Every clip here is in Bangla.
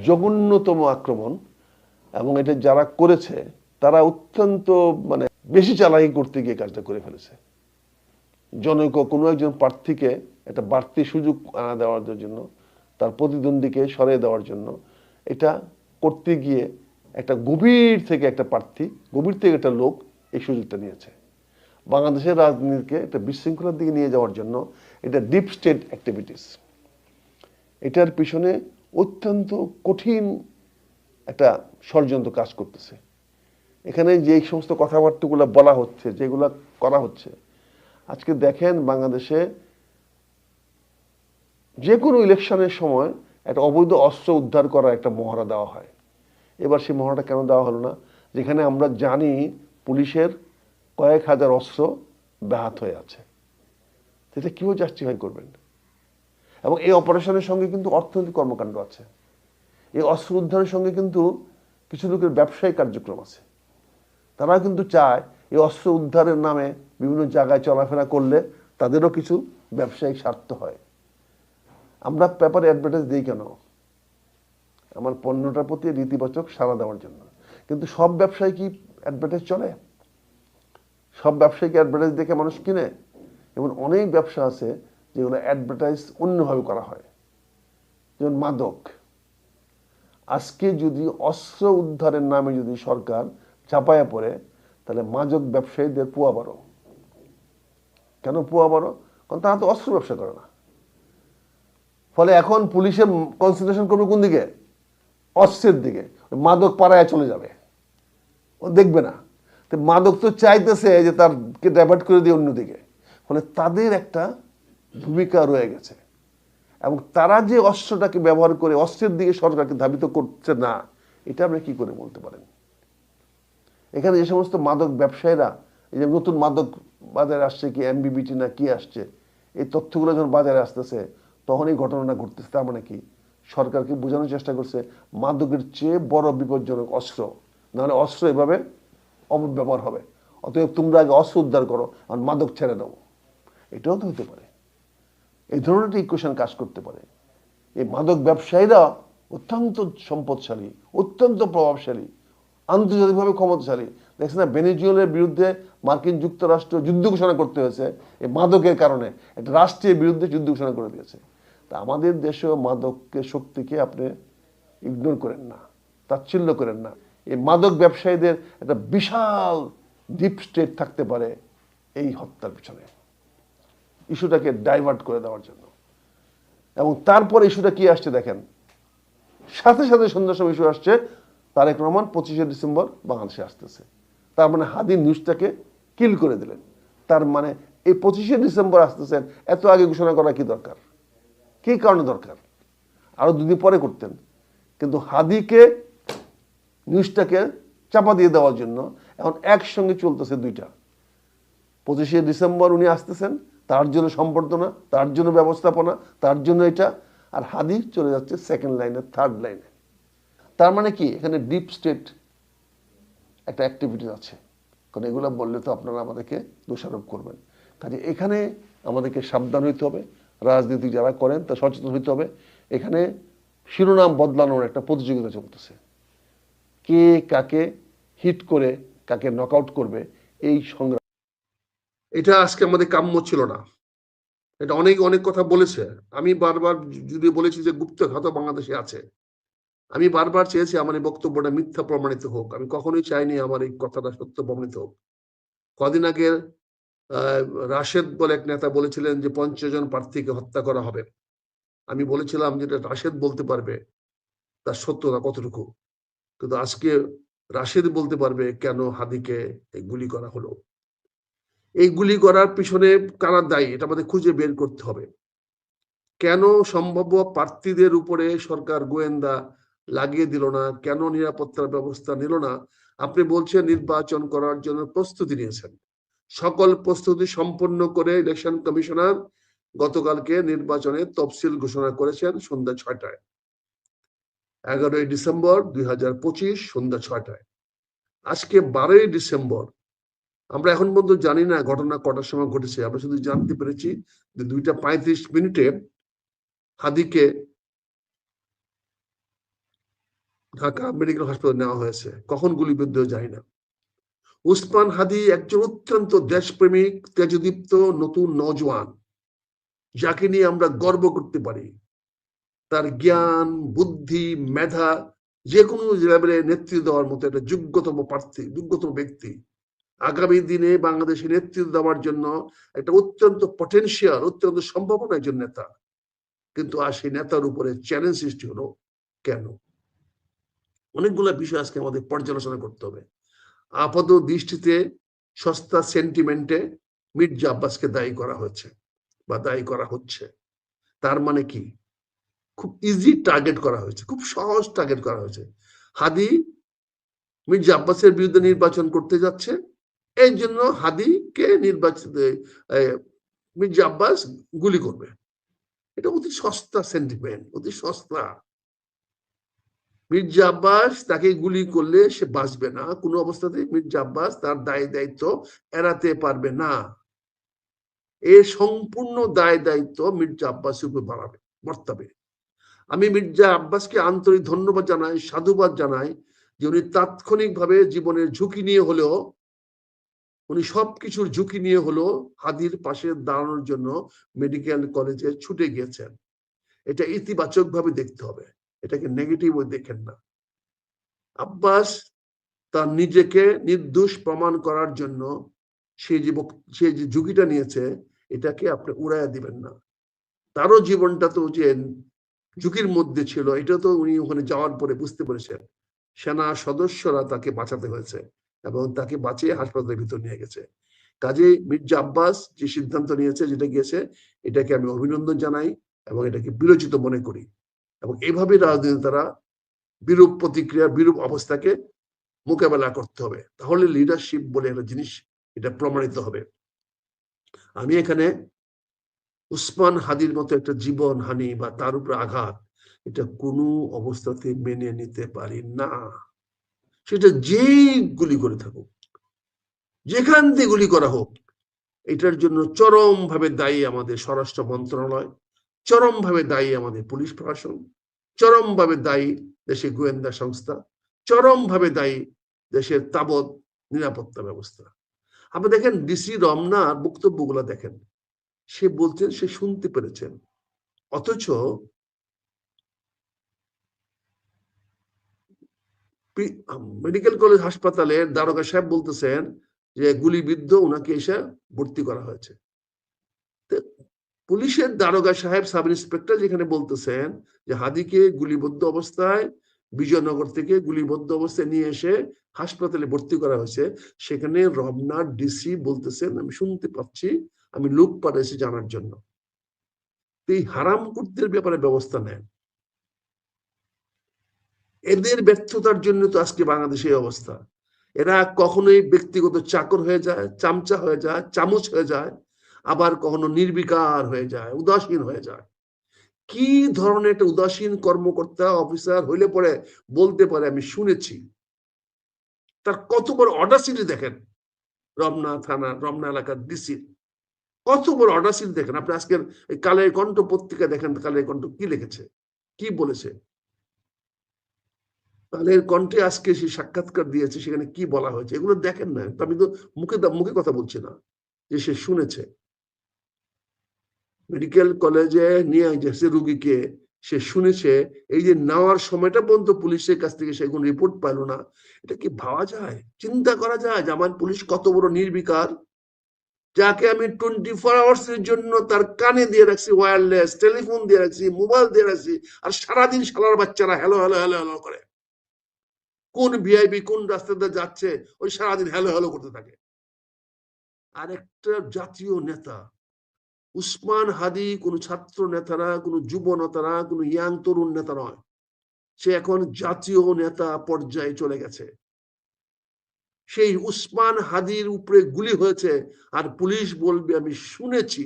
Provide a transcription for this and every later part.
জঘন্যতম আক্রমণ, এবং এটা যারা করেছে তারা অত্যন্ত বেশি চালাকি করতে গিয়ে কাজটা করে ফেলেছে। জনৈক কোনো একজন প্রার্থীকে একটা বাড়তি সুযোগ আনা দেওয়ার জন্য, তার প্রতিদ্বন্দ্বীকে সরিয়ে দেওয়ার জন্য এটা করতে গিয়ে একটা গভীর থেকে একটা প্রার্থী, গভীর থেকে একটা লোক এই সুযোগটা নিয়েছে। বাংলাদেশের রাজনীতিকে একটা বিশৃঙ্খলার দিকে নিয়ে যাওয়ার জন্য এটা ডিপ স্টেট অ্যাক্টিভিটিস। এটার পিছনে অত্যন্ত কঠিন একটা ষড়যন্ত্র কাজ করতেছে। এখানে যে সমস্ত কথাবার্তাগুলো বলা হচ্ছে, যেগুলো করা হচ্ছে, আজকে দেখেন বাংলাদেশে যে কোনো ইলেকশনের সময় একটা অবৈধ অস্ত্র উদ্ধার করার একটা মহড়া দেওয়া হয়। এবার সেই মহড়াটা কেন দেওয়া হলো না? যেখানে আমরা জানি পুলিশের কয়েক হাজার অস্ত্র ব্যাহত হয়ে আছে, সেটা কিভাবে জাস্টিফাই করবেন? এবং এই অপারেশনের সঙ্গে কিন্তু অর্থনৈতিক কর্মকাণ্ড আছে। এই অস্ত্র উদ্ধারের সঙ্গে কিন্তু কিছু লোকের ব্যবসায়িক কার্যক্রম আছে। তারা কিন্তু চায় এই অস্ত্র উদ্ধারের নামে বিভিন্ন জায়গায় চলাফেরা করলে তাদেরও কিছু ব্যবসায়িক স্বার্থ হয়। আমরা পেপারে অ্যাডভার্টাইজ দিই কেন? আমার পণ্যটার প্রতি রীতিবাচক সাড়া দেওয়ার জন্য। কিন্তু সব ব্যবসায়ী কি অ্যাডভার্টাইজ চলে? সব ব্যবসায়ীকে অ্যাডভার্টাইজ দেখে মানুষ কিনে? এবং অনেক ব্যবসা আছে যেগুলো অ্যাডভার্টাইজ অন্যভাবে করা হয়, যেমন মাদক। আজকে যদি অস্ত্র উদ্ধারের নামে যদি সরকার চাপায়া পড়ে, তাহলে মাদক ব্যবসায়ীদের পোয়া বারো। কেন পোয়া বারো? কারণ তারা তো অস্ত্র ব্যবসা করে না। ফলে এখন পুলিশের কনসেন্ট্রেশন করবে কোন দিকে? অস্ত্রের দিকে। মাদক পাড়ায় চলে যাবে, ও দেখবে না। তো মাদক তো চাইতেছে যে তারকে ডাইভার্ট করে দিয়ে অন্যদিকে। ফলে তাদের একটা ভূমিকা রয়ে গেছে, এবং তারা যে অস্ত্রটাকে ব্যবহার করে অস্ত্রের দিকে সরকারকে ধাবিত করছে না, এটা আপনি কি করে বলতে পারেন? এখানে যে সমস্ত মাদক ব্যবসায়ীরা, এই যে নতুন মাদক বাজারে আসছে, কি এমবিবিটি না কি আসছে, এই তথ্যগুলো যখন বাজারে আসতেছে তখন এই ঘটনাটা ঘটতেছে। তার মানে কি? সরকারকে বোঝানোর চেষ্টা করছে মাদকের চেয়ে বড় বিপজ্জনক অস্ত্র, নাহলে অস্ত্র এভাবে অপব্যবহার হবে, অতএব তোমরা আগে অস্ত্র উদ্ধার করো আর মাদক ছেড়ে দাও। এটাও তো হতে পারে। এই ধরনের একটা ইকুয়েশন কাজ করতে পারে। এই মাদক ব্যবসায়ীরা অত্যন্ত সম্পদশালী, অত্যন্ত প্রভাবশালী, আন্তর্জাতিকভাবে ক্ষমতাশালী। দেখছেন না, ভেনেজুয়েলার বিরুদ্ধে মার্কিন যুক্তরাষ্ট্র যুদ্ধ ঘোষণা করতে হয়েছে এই মাদকের কারণে। একটা রাষ্ট্রের বিরুদ্ধে যুদ্ধ ঘোষণা করে দিয়েছে। তা আমাদের দেশেও মাদকের শক্তিকে আপনি ইগনোর করেন না, তাচ্ছিল্য করেন না। এই মাদক ব্যবসায়ীদের একটা বিশাল ডিপ স্টেট থাকতে পারে এই হত্যার পিছনে, ইস্যুটাকে ডাইভার্ট করে দেওয়ার জন্য। এবং তারপর ইস্যুটা কি আসছে দেখেন, সাথে সাথে সন্ধ্যার সময় ইস্যু আসছে তারেক রহমান 25শে ডিসেম্বর বাংলাদেশে আসতেছে। তার মানে হাদি নিউজটাকে কিল করে দিলেন। তার মানে এই 25শে ডিসেম্বর আসতেছেন, এত আগে ঘোষণা করা কি দরকার? কি কারণে দরকার? আরো দুদিন পরে করতেন। কিন্তু হাদিকে নিউজটাকে চাপা দিয়ে দেওয়ার জন্য এখন একসঙ্গে চলতেছে দুইটা। 25শে ডিসেম্বর উনি আসতেছেন, তার জন্য সম্বর্ধনা, তার জন্য ব্যবস্থাপনা, তার জন্য এটা, আর হাদি চলে যাচ্ছে সেকেন্ড লাইনে, থার্ড লাইনে। তার মানে কি? এখানে ডিপ স্টেট একটা অ্যাক্টিভিটি আছে। কারণ এগুলো বললে তো আপনারা আমাদেরকে দোষারোপ করবেন। কাজে এখানে আমাদেরকে সাবধান হইতে হবে, রাজনীতি যারা করেন তা সচেতন হইতে হবে। এখানে শিরোনাম বদলানোর একটা প্রতিযোগিতা চলতেছে। কে কাকে হিট করে কাকে নকআউট করবে, এই সংগ্রাম। এটা আজকে আমাদের কাম্য ছিল না। এটা অনেক অনেক কথা বলেছে। আমি বারবার যদি বলেছি যে গুপ্তঘাত বাংলাদেশে আছে, আমি বারবার চেয়েছি আমার এই বক্তব্যটা মিথ্যা প্রমাণিত হোক। আমি কখনোই চাইনি আমার এই কথাটা সত্য প্রমাণিত হোক। কদিন আগে রাশেদ বলে এক নেতা বলেছিলেন যে 50 জন প্রার্থীকে হত্যা করা হবে। আমি বলেছিলাম যেটা রাশেদ বলতে পারবে তার সত্যতা কতটুকু, কিন্তু আজকে রাশেদ বলতে পারবে কেন হাদিকে এই গুলি করা হলো। এই গুলি করার পিছনে কারা দায়ী এটা আমাদের খুঁজে বের করতে হবে। কেন সম্ভাব্য প্রার্থীদের উপরে সরকার গোয়েন্দা লাগিয়ে দিল না? কেন নিরাপত্তার ব্যবস্থা নিল না? আপনি বলছেন নির্বাচন করার জন্য প্রস্তুতি নিয়েছেন। সকল প্রস্তুতি সম্পন্ন করে ইলেকশন কমিশনার গতকালকে নির্বাচনের তফসিল ঘোষণা করেছেন সন্ধ্যা 6টায়, 11ই ডিসেম্বর 2025 সন্ধ্যা 6টায়। আজকে 12ই ডিসেম্বর। আমরা এখন পর্যন্ত জানি না ঘটনা কটার সময় ঘটেছে। আমরা শুধু জানতে পেরেছি যে 2টা 35 মিনিটে হাদিকে ঢাকা মেডিকেল হাসপাতালে নেওয়া হয়েছে, কখন গুলিবিদ্ধ যায় না। উসমান হাদি একজন অত্যন্ত দেশপ্রেমিক, তেজদীপ্ত নতুন নওজোয়ান, যাকে নিয়ে আমরা গর্ব করতে পারি। তার জ্ঞান, বুদ্ধি, মেধা, যে কোনো লেভেলে নেতৃত্ব দেওয়ার মতো একটা যোগ্যতম প্রার্থী, যোগ্যতম ব্যক্তি। আগামী দিনে বাংলাদেশে নেতৃত্ব দেওয়ার জন্য একটা অত্যন্ত পটেনশিয়াল, অত্যন্ত সম্ভাবনা একজন নেতা। কিন্তু আর সেই নেতার উপরে চ্যালেঞ্জ সৃষ্টি হলো কেন? অনেকগুলো বিষয় আজকে আমাদের পর্যালোচনা করতে হবে। আপাত দৃষ্টিতে সস্তা সেন্টিমেন্টে মির্জা আব্বাসকে দায়ী করা হয়েছে বা দায়ী করা হচ্ছে। তার মানে কি? খুব ইজি টার্গেট করা হয়েছে, খুব সহজ টার্গেট করা হয়েছে। হাদি মির্জা আব্বাসের বিরুদ্ধে নির্বাচন করতে যাচ্ছে, এই জন্য হাদিকে মির্জা আব্বাস গুলি করবে। এটা অতি সস্তা সেন্টিমেন্ট, অতি সস্তা। মির্জা আব্বাস তাকে গুলি করলে সে বাঁচবে না কোনো অবস্থাতে। মির্জা আব্বাস তার দায় দায়িত্ব এড়াতে পারবে না। এর সম্পূর্ণ দায় দায়িত্ব মির্জা আব্বাসের উপর বর্তাবে। আমি মির্জা আব্বাসকে আন্তরিক ধন্যবাদ জানাই, সাধুবাদ জানাই যে উনি তাৎক্ষণিকভাবে জীবনের ঝুঁকি নিয়ে হলেও, উনি সবকিছুর ঝুঁকি নিয়ে হলেও হাদির পাশে দাঁড়ানোর জন্য মেডিকেল কলেজে ছুটে গিয়েছেন। এটা ইতিবাচক ভাবে দেখতে হবে, এটাকে নেগেটিভ দেখেন না। আব্বাস তার নিজেকে নির্দোষ প্রমাণ করার জন্য সে যে ঝুঁকিটা নিয়েছে, এটাকে আপনি উড়াইয়া দিবেন না। তারও জীবনটা তো যে ঝুঁকির মধ্যে ছিল, এটা তো উনি ওখানে যাওয়ার পরে বুঝতে পেরেছেন। সেনা সদস্যরা তাকে বাঁচাতে হয়েছে এবং তাকে বাঁচিয়ে হাসপাতালের ভিতর নিয়ে গেছে। কাজেই মির্জা আব্বাস যে সিদ্ধান্ত নিয়েছে, যেটা গিয়েছে, এটাকে আমি অভিনন্দন জানাই এবং এটাকে বিরোচিত মনে করি। এবং এইভাবে রাজনীতিরা বিরূপ প্রতিক্রিয়া, বিরূপ অবস্থাকে মোকাবেলা করতে হবে। তাহলে লিডারশিপ বলে একটা জিনিস এটা প্রমাণিত হবে। আমি এখানে উসমান হাদির মতো একটা জীবন হানি বা তার উপরে আঘাত, এটা কোনো অবস্থাতে মেনে নিতে পারি না। সেটা যেই গুলি করে থাকুক, যেখান থেকে গুলি করা হোক, এটার জন্য চরম ভাবে দায়ী আমাদের স্বরাষ্ট্র মন্ত্রণালয়, চরম ভাবে দায়ী আমাদের পুলিশ প্রশাসন, চরম ভাবে দায়ী দেশের গোয়েন্দা সংস্থা, চরম ভাবে দায়ী দেশের তাবৎ নিরাপত্তা ব্যবস্থা। আপনি দেখেন ডিসি রমনার বক্তব্যগুলো দেখেন, সে বলছেন সে শুনতে পেরেছেন, অথচ মেডিকেল কলেজ হাসপাতালের দারোগা সাহেব বলতেছেন যে গুলিবিদ্ধ, ওনাকে এসে ভর্তি করা হয়েছে। পুলিশের দারোগা সাহেব, সাব ইন্সপেক্টর যেখানে বলতেছেন যে হাদিকে গুলিবদ্ধ অবস্থায় বিজয়নগর থেকে গুলিবদ্ধ অবস্থায় নিয়ে এসে হাসপাতালে ভর্তি করা হয়েছে, সেখানে রমনার ডিসি বলতেছেন আমি শুনতে পাচ্ছি, আমি লোক পাঠাইছি জানার জন্য। এই হারামখোরদের ব্যাপারে ব্যবস্থা নেন। এদের ব্যর্থতার জন্য তো আজকে বাংলাদেশের অবস্থা। এরা কখনোই ব্যক্তিগত চাকর হয়ে যায়, চামচা হয়ে যায়, চামচ হয়ে যায়, আবার কখনো নির্বিকার হয়ে যায়, উদাসীন হয়ে যায়। কি ধরনের একটা উদাসীন কর্মকর্তা অফিসার হইলে পরে বলতে পারে আমি শুনেছি? তার কত বড় অডাসিটি দেখেন। রমনা থানা, রমনা এলাকার ডিসি কত বড় অডাসিটি দেখেন। আপনি আজকের কালের কণ্ঠ পত্রিকা দেখেন, কালের কণ্ঠ কি লিখেছে, কি বলেছে। কালের কণ্ঠে আজকে সে সাক্ষাৎকার দিয়েছে, সেখানে কি বলা হয়েছে এগুলো দেখেন না। আমি তো মুখে কথা বলছি না, যে সে শুনেছে। মেডিকেল কলেজে নিয়ে গেছে রুগীকে, সে শুনেছে। এই যে নেওয়ার সময়টা পর্যন্ত পুলিশের কাছ থেকে সে কোনো রিপোর্ট পাইল না। এটা কি ভাবা যায়, চিন্তা করা যায় যে আমার পুলিশ কত বড় নির্বিকার? যাকে আমি 24 আওয়ার্স এর জন্য তার কানে দিয়ে রাখছি ওয়্যারলেস টেলিফোন দিয়ে রাখছি, মোবাইল দিয়ে রাখছি, আর সারাদিন শালার বাচ্চারা হ্যালো হ্যালো হ্যালো হ্যালো করে। কোন ভিআইপি কোন রাস্তাতে যাচ্ছে, ওই সারাদিন হ্যালো হ্যালো করতে থাকে। আর একটা জাতীয় নেতা উসমান হাদি কোন ছাত্র নেতা না, কোন যুব নেতা না, কোন ইয়াং তরুণ নেতা নয়। সে এখন জাতীয় নেতা পর্যায়ে চলে গেছে। সেই উসমান হাদির উপরে গুলি হয়েছে আর পুলিশ বলবে আমি শুনেছি,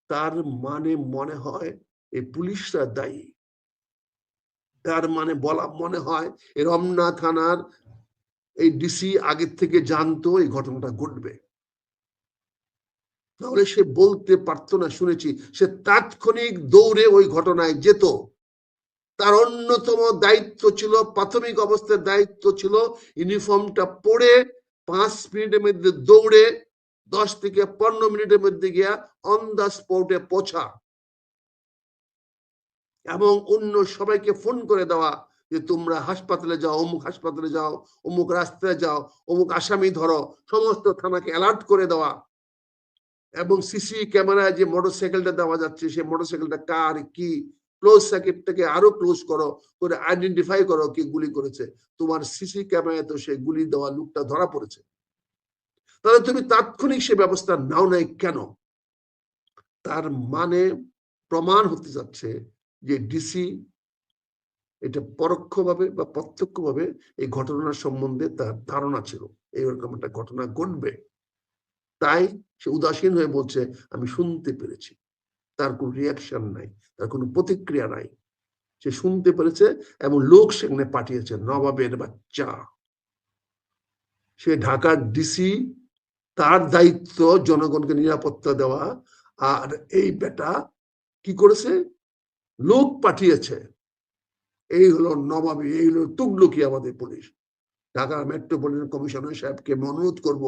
তার মানে মনে হয় এই পুলিশরা দায়ী। তার মানে মনে হয় এই রমনা থানার এই ডিসি আগের থেকে জানতো এই ঘটনাটা ঘটবে, তাহলে সে বলতে পারতো না শুনেছি। সে তাৎক্ষণিক দৌড়ে ওই ঘটনায় যেত। তার অন্যতম দায়িত্ব ছিল, প্রাথমিক অবস্থার দায়িত্ব ছিল ইউনিফর্মটা পরে 5 মিনিটের মধ্যে দৌড়ে 10 থেকে 15 মিনিটের মধ্যে গিয়া অন দা স্পটে পৌঁছা এবং অন্য সবাইকে ফোন করে দেওয়া যে তোমরা হাসপাতালে যাও, অমুক হাসপাতালে যাও, অমুক রাস্তায় যাও, অমুক আসামি ধরো, সমস্ত থানাকে অ্যালার্ট করে দেওয়া এবং সিসি ক্যামেরায় যে মোটরসাইকেলটা দেওয়া যাচ্ছে সেই মোটরসাইকেলটা কার কি, ক্লোজ সার্কিটটাকে আরো ক্লোজ করো, করে আইডেন্টিফাই করো কে গুলি করেছে। তোমার সিসি ক্যামেরায় তো সেই গুলি দেওয়া লোকটা ধরা পড়েছে, তাহলে তুমি তাৎক্ষণিক সে ব্যবস্থা নাও নাই কেন? তার মানে প্রমাণ হতে যাচ্ছে যে ডিসি এটা পরোক্ষভাবে বা প্রত্যক্ষভাবে এই ঘটনার সম্বন্ধে তার ধারণা ছিল এইরকম একটা ঘটনা ঘটবে, তাই সে উদাসীন হয়ে বলছে আমি শুনতে পেরেছি। তার কোনো রিয়াকশন নাই, তার কোনো প্রতিক্রিয়া নাই। সে শুনতে পেরেছে এবং লোক সেখানে পাঠিয়েছে, নবাবের বাচ্চা। সে ঢাকার ডিসি, তার দায়িত্ব জনগণকে নিরাপত্তা দেওয়া, আর এই বেটা কি করেছে, লোক পাঠিয়েছে। এই হলো নবাবী, এই হলো তুগলকি আমাদের পুলিশ। ঢাকা মেট্রোপলিটন কমিশনার সাহেবকে অনুরোধ করব,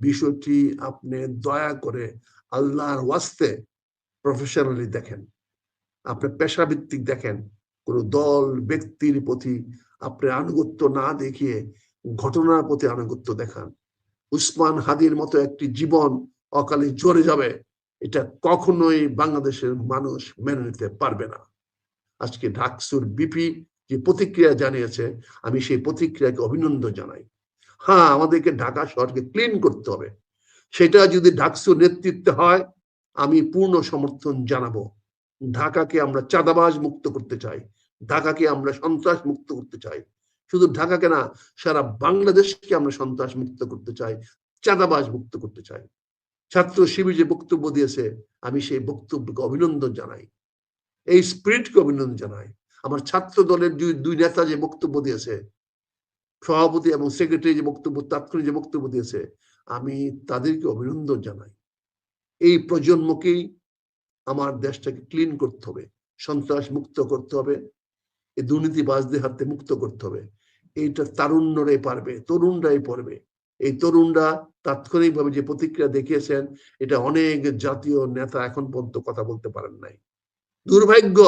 বিষয়টি আপনি দয়া করে আল্লাহর ওয়াস্তে প্রফেশনালি দেখেন, আপনি পেশাভিত্তিক দেখেন, কোন দল ব্যক্তির প্রতি আপনি আনুগত্য না দেখিয়ে ঘটনার প্রতি আনুগত্য দেখান। উসমান হাদির মতো একটি জীবন অকালে ঝরে যাবে, এটা কখনোই বাংলাদেশের মানুষ মেনে নিতে পারবে না। আজকে ঢাকসুর বিপি যে প্রতিক্রিয়া জানিয়েছে, আমি সেই প্রতিক্রিয়াকে অভিনন্দন জানাই। হ্যাঁ, আমাদেরকে ঢাকা শহরকে ক্লিন করতে হবে, সেটা যদি ঢাকসুর নেতৃত্বে হয় আমি পূর্ণ সমর্থন জানাবো। ঢাকাকে আমরা চাঁদাবাজ মুক্ত করতে চাই, ঢাকাকে আমরা সন্ত্রাস মুক্ত করতে চাই, শুধু ঢাকাকে না সারা বাংলাদেশকে আমরা সন্ত্রাস মুক্ত করতে চাই, চাঁদাবাজ মুক্ত করতে চাই। ছাত্র শিবির যে বক্তব্য দিয়েছে আমি সেই বক্তব্যকে অভিনন্দন জানাই, এই স্পিরিটকে অভিনন্দন জানাই। আমার ছাত্র দলের দুই নেতা যে বক্তব্য দিয়েছে, সভাপতি এবং সেক্রেটারি যে বক্তব্য, তাৎক্ষণিক যে বক্তব্য দিয়েছে, আমি তাদেরকে অভিনন্দন জানাই। এই প্রজন্মকেই আমার দেশটাকে ক্লিন করতে হবে, সন্ত্রাস মুক্ত করতে হবে, এই দুর্নীতিবাজদের হাতে মুক্ত করতে হবে। এইটা তারুণ্যরাই পারবে, তরুণরাই পারবে। এই তরুণরা তাৎক্ষণিকভাবে যে প্রতিক্রিয়া দেখিয়েছেন, এটা অনেক জাতীয় নেতা এখন পর্যন্ত কথা বলতে পারেন নাই। দুর্ভাগ্য